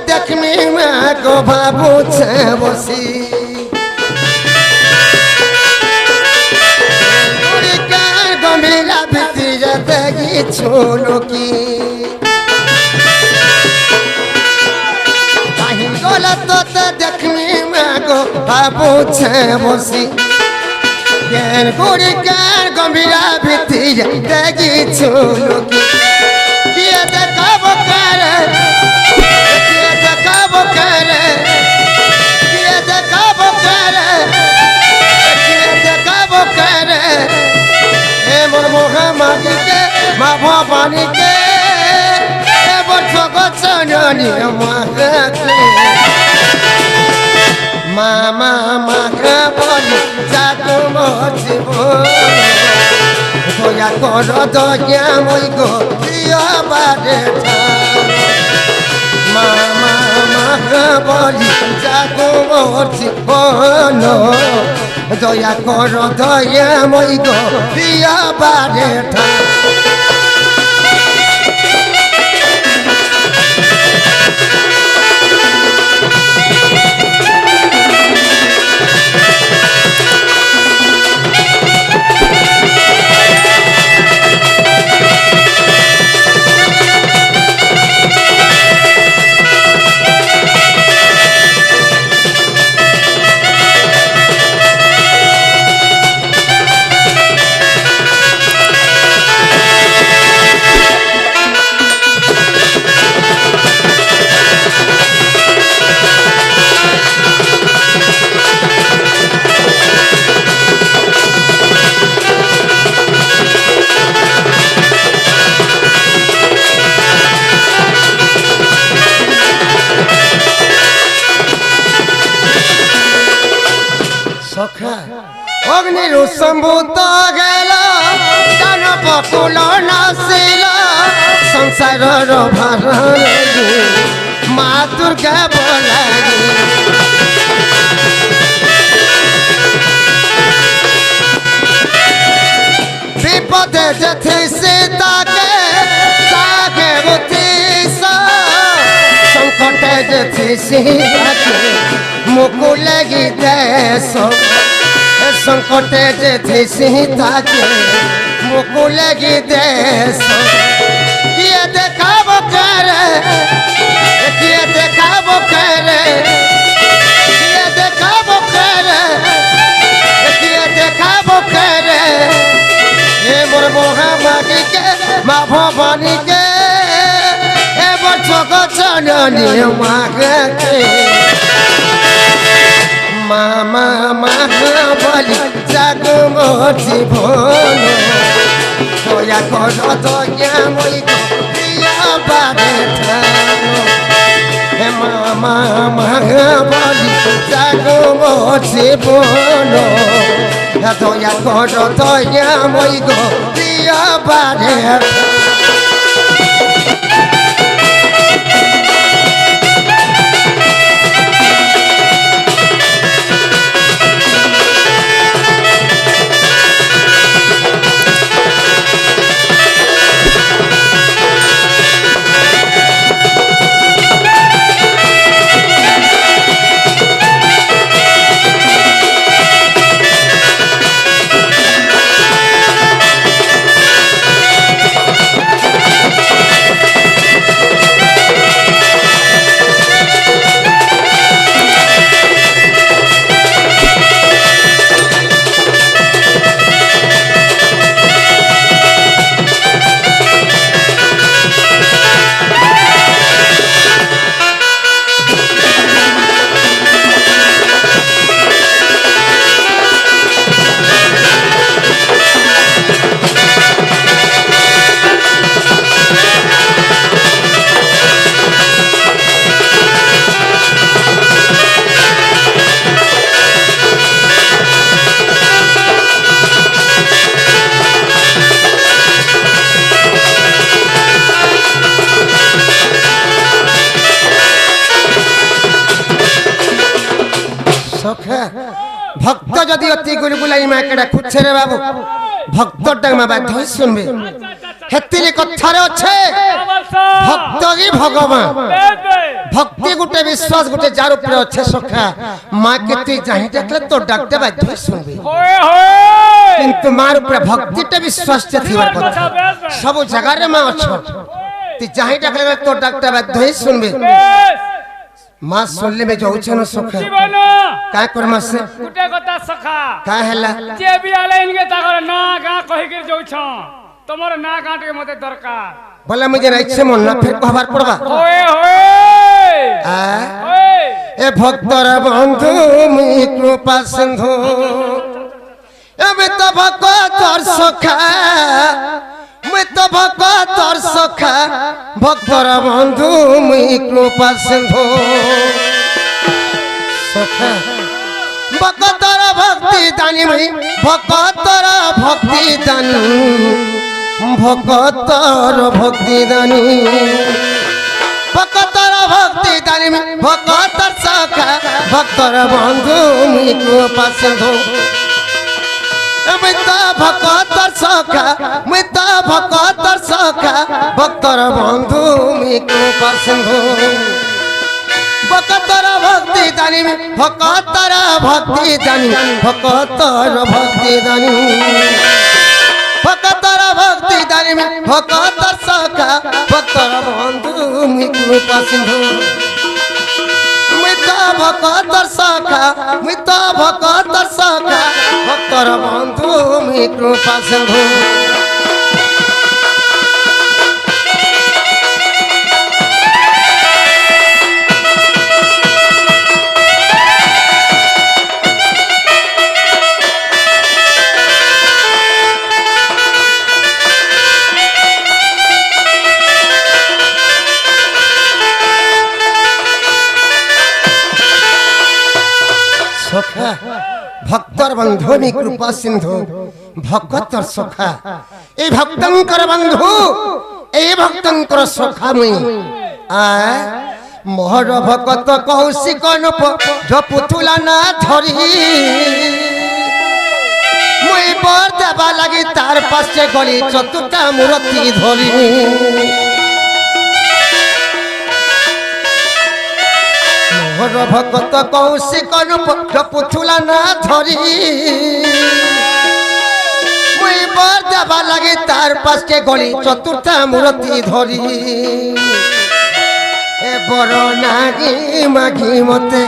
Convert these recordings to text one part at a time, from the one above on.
देखमी मैं को बाबू छे बसी गंभीरा भीतर जाते छोलो की कहीं गलत तो देखमी मैं को बाबू छे बसी गुड़ी कान गंभीरा भीतर जाते छोलो की भवानी के मामा माखा बोली जातो मोजीब दया कर दया মই गो प्रिय बारे मामा माखा बोली जातो मोजीब दया कर दया মই गो प्रिय बारे सम्भूत गेल जन बकुल नासिल संसार भार माँ दुर्गा बोलागी विपद जथे सीता के सागे बुतीस संकट जथे सीता के मुकुल देश संकटे जे सीता के मुकुल देश ये देखाब करे ये देखाब करे ये देखाब करे ये देखाब करे ये मोर मोहमानी के माँ भवानी के ए बच्चों जननी माँ के मामा महाबली जागो मोची भोलो दया कर दया মই गो प्रिय बारे हे मामा महाबली जागो मोची भोलो दया कर दया মই गो प्रिय बारे भक्त जदि अति गुलगुलाई माकेड़ा खुच्छे रे बाबू भक्त डामा बात सुनबे हेतिरे कथारे अच्छे भक्त ही भगवान ভক্তি গোটে বিশ্বাস গোটে যার উপরে আছে সখা মাকে তুই যাই ডাকলে তোর ডাকতে বাধ্য হয়ে শুনবি কিন্তু মার উপরে ভক্তিটা বিশ্বাসটা থিবার কথা সব জায়গায় মা অছ তুই যাই ডাকলে তোর ডাকতে বাধ্য হয়ে শুনবি মা শুনলে মে যাউছ না সখা কায় করমা সে গুটে কথা সখা কায় হেলা যে বিয়ালে ইনকে তাগর না গা কहि के যাউছ তোমার না গাঁটে মতে দরকার বলে মুঝে রাইছে মন না ফের কহবার পড়বা ওয়ে ওয়ে এ ভক্তর বন্ধু মুই কৃপা সিন্ধু এবে তো ভক্তর সখা মুই তো ভক্তর সখা ভক্তর বন্ধু মুই কৃপা সিন্ধু সখা ভক্তর ভক্তি দানি মুই ভক্তর ভক্তি দানি ভক্তর ভক্তি দানি ভক্তর ভক্তি দানি ভক্তর সখা ভক্তর বন্ধু মুই কৃপা সিন্ধু মুই তো ভক্তর সখা মুই তো ভক্তর সখা ভক্তর বন্ধু মুই কৃপা সিন্ধু ভক্তর ভক্তি দানি ভক্তর ভক্তি দানি ভক্তর ভক্তি দানি ভক্তর ভক্তি দানি ভক্তর সখা ভক্তর বন্ধু মুই কৃপা সিন্ধু মুই তো ভক্তর সখা মুই তো ভক্তর সখা ভক্তর বন্ধু মুই কৃপা সিন্ধু সখা ভক্তর বন্ধু মি কৃপা সিন্ধু ভক্তর সখা এই ভক্তঙ্কর বন্ধু এই ভক্তঙ্কর সখা মুই মোহর ভক্ত কৌশিক নূপ জপুতুলা না ধরি মুই বর দেবা লাগি তার পাশে গলি চতুর্থা মূর্তি ধরি মোহর ভক্ত কৌশিক নূপ জপুতুলা না ধরি মুই বর দেবা লাগি তার পাশে গলি চতুর্থা মূর্তি ধরি এ বড় নাগি মাগি মতে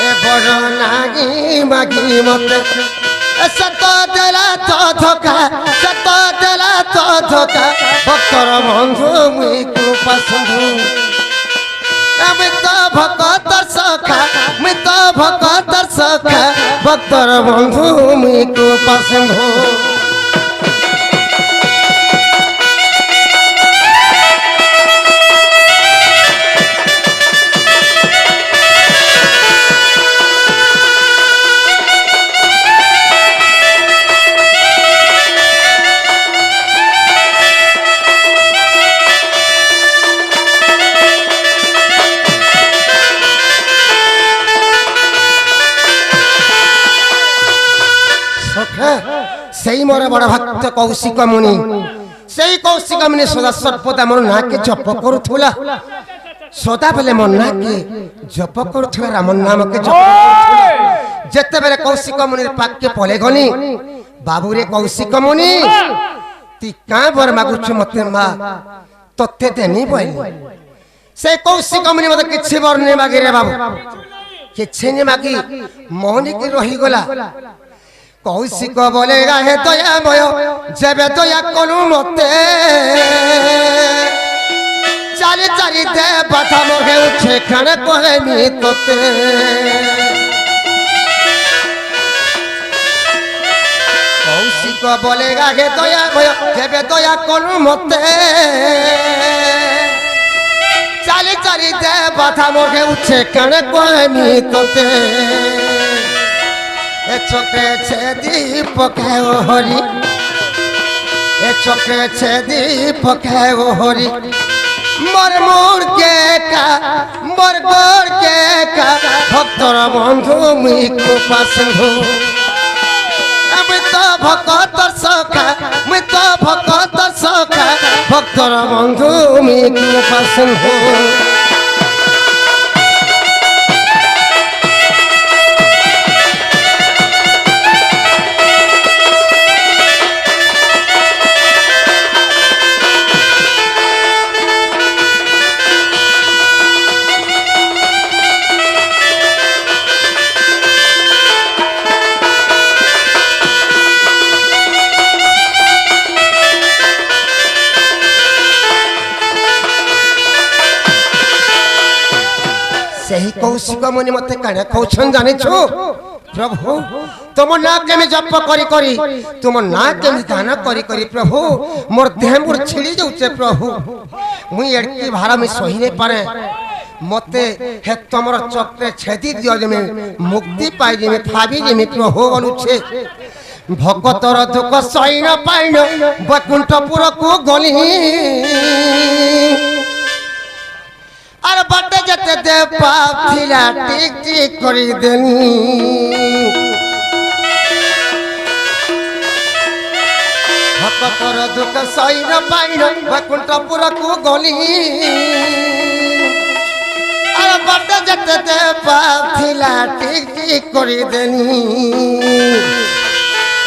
এ বড় নাগি মাগি মতে সত দেলা তো ধোকা সত দেলা তো ধোকা ভক্তর বন্ধু মুই কৃপা সিন্ধু আমি তো ভক্তর সখা মুই তো ভক্তর সখা ভক্তর বন্ধু মুই কৃপা সিন্ধু সেই মোর বড় ভক্ত কৌশিক মুনি সেই কৌশিক মুনি সদা সর্বদা মোর নাকে জপ করুথুলা সদা বেলে মোর নাকে জপ করুথুলা রাম নামকে জপ করুথুলা যেতেবেলে কৌশিক মুনির পাকে পলে গনি বাবুরে কৌশিক মুনি তি কাঁ বর মাগুছ মতে মা ততে দেনি বইলি সেই কৌশিক মুনি মতে কিছু বর নে মাগি রে বাবু কিছু নে মাগি মোহনিকি রহি গলা কৌশিক বলে হে দয়াময় যেবে দয়া করু মতে চারি চারিতে বাধা মোহে উঠে খানে কহেনি তোতে কৌশিক বলে হে দয়াময় যেবে দয়া করু মতে চারি চারিতে বাধা মোহে উঠে খানে কহেনি তোতে এ চোখে ছেদি পকে ও হরি এ চোখে ছেদি পকে ও হরি মোর মোর কে কা মোর গোর কে কা ভক্তর বন্ধু মুই কৃপা সিন্ধু আমি তো ভক্তর সখা মুই তো ভক্তর সখা ভক্তর বন্ধু মুই কৃপা সিন্ধু ସେହି କୌଶିକ ମୁନି ମତେ କାଣା କହୁଛନ୍ ଜାଣିଛୁ ପ୍ରଭୁ ତୁମ ନାଁ କେମିତି ଜପ କରି କରି ତୁମ ନାଁ କେମିତି ଗାନ କରି କରି ପ୍ରଭୁ ମୋର ଦେହ ମୋର ଛିଡ଼ି ଯାଉଛେ ପ୍ରଭୁ ମୁଇଁ ଏଡ଼କି ଭାର ମୁଇଁ ସହି ନାଇଁ ପାରେ ମତେ ହେ ତମର ଚକ୍ରେ ଛେଦି ଦିଅ ଯେମି ମୁକ୍ତି ପାଇ ଯେମି ଭାବି ଯେମି ପ୍ରଭୁ ବୋଲୁଛେ ଭଗତର ଦୁଃଖ ସହି ନ ପାଇନ ବୈକୁଣ୍ଠପୁରକୁ ଗଲି আর বাটে যেতে দে পাপ থিলা টিক টিক করি দেনি ভক্তর দুঃখ সই ন পাইন বৈকুণ্ঠপুরকু গলি আর বাটে যেতে দে পাপ থিলা টিক টিক করি দেনি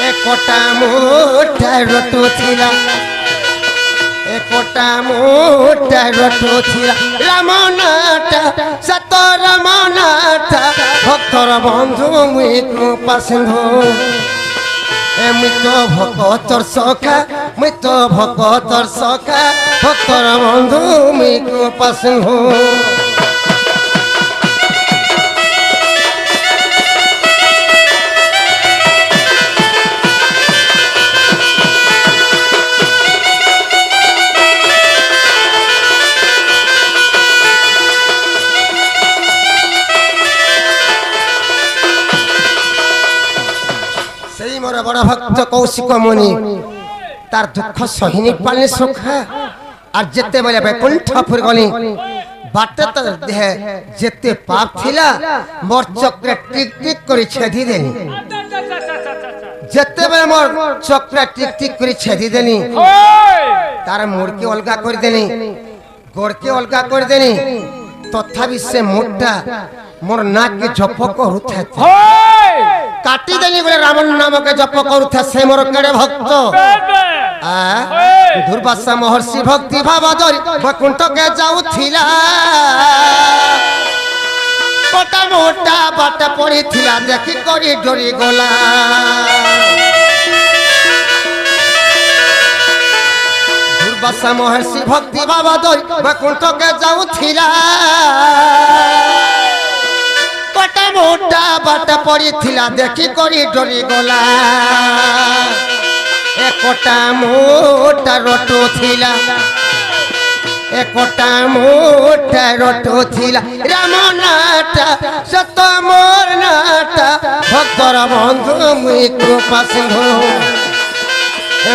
একটা মুঠা রটু থিলা একটা মোটা রটো ছিলা রামনাথা সত রামনাথা ভক্তর বন্ধু মুই কৃপা সিন্ধু মুই তো ভক্তর সখা মুই তো ভক্তর সখা ভক্তর বন্ধু মুই কৃপা সিন্ধু বড় ভক্ত কৌশিক মুনি তার দুঃখ সহিনি পালে সখা আর যেতে বলে বৈকুণ্ঠপুর গলি বাটে তো দেহে যেতে পাপ থিলা মোর চক্রে টিক টিক করে ছেদি দেনি যেতে বলে মোর চক্রে টিক টিক করে ছেদি দেনি তার মুড়কে অলগা করে দেনি গোড়কে অলগা করে দেনি তথাপি সে মুড়টা মোর নাকে জপ করুথা কাটি দেনি বলে রাম নামকে জপ করুথা সে মোর কেড়ে ভক্ত দুর্বাসা মহর্ষি ভক্তি ভাব ধরি বৈকুণ্ঠকে যাউথিলা কটা মোটা বাটা পড়িথিলা দেখি করি ডরি গলা দুর্বাসা মহর্ষি ভক্তি ভাব ধরি বৈকুণ্ঠকে যাউথিলা কটা মোটা বাটা পড়িথিলা দেখি করি ডরি গলা একটা মোটা রটো থিলা একটা মোটা রটো থিলা রামনাথা সত মোর নাথা ভক্তর বন্ধু মুই কৃপা সিন্ধু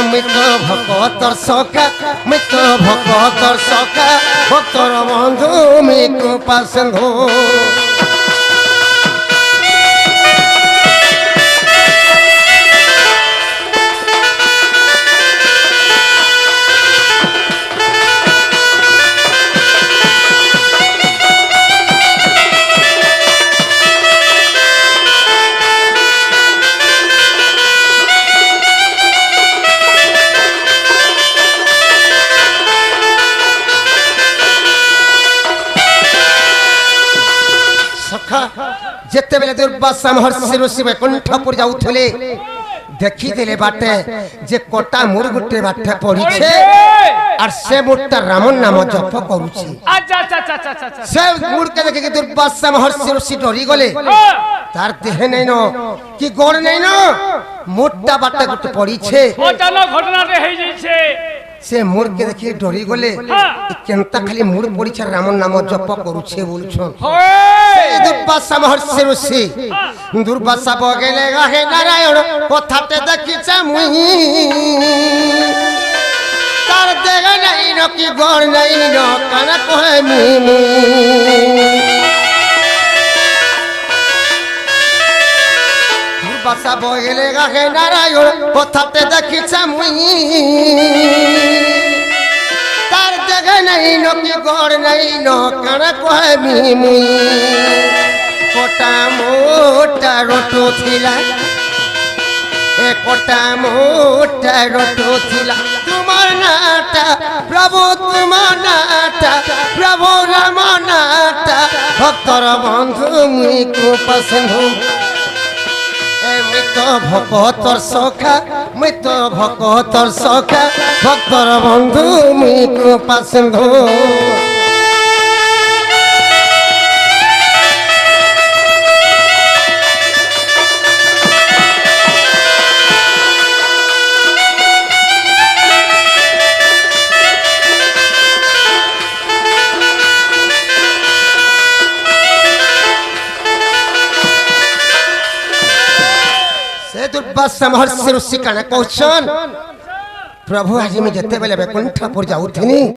মুই তো ভক্তর সখা মুই তো ভক্তর সখা ভক্তর বন্ধু মুই কৃপা সিন্ধু যেতেবেলে দুর্বাসা মহর্ষি ঋষি বৈকুণ্ঠপুর যাউথলে দেখিদেলে বাটে যে কটা মুড় গুটে বাটে পড়িছে আর সে মুড়টা রামন নাম জপ করুছে সে মুড়কে দেখি দুর্বাসা মহর্ষি ঋষি ডরি গলে তার দেহে নেই ন কি গোড় নেই ন মুড়টা বাটে গুটে পড়িছে অচানক ঘটনাটা হয়ে যাইছে সে মুড়কে দেখি ডরি গলে কেনতা খালি মুড় পড়িছে রামন নাম জপ করুছে বলছন দুর্বাসা মহর্ষি ঋষি দুর্বাসা বগেলে গাহে নারায়ণ কথাতে দেখিছে মুই তার দেহ নাই ন কি গড় নাই ন কান কহে মুই দুর্বাসা বগেলে গাহে নারায়ণ কথাতে দেখিছে মুই তার দেহ নাই ন কি গড় নাই ন কান কহে মুই কটা মোটা রটো থিলা একটা মোটা রটো থিলা তোমার নাটা প্রভু তোমার নাটা প্রভু রাম নাটা ভক্তর বন্ধু মুই কৃপা সিন্ধু মুই তো ভক্তর সখা মুই তো ভক্তর সখা ভক্তর বন্ধু মুই কৃপা সিন্ধু बस महर्षि ऋषि कण कहछन प्रभु आज मैं जते बेले बैकुंठपुर जाउथिनी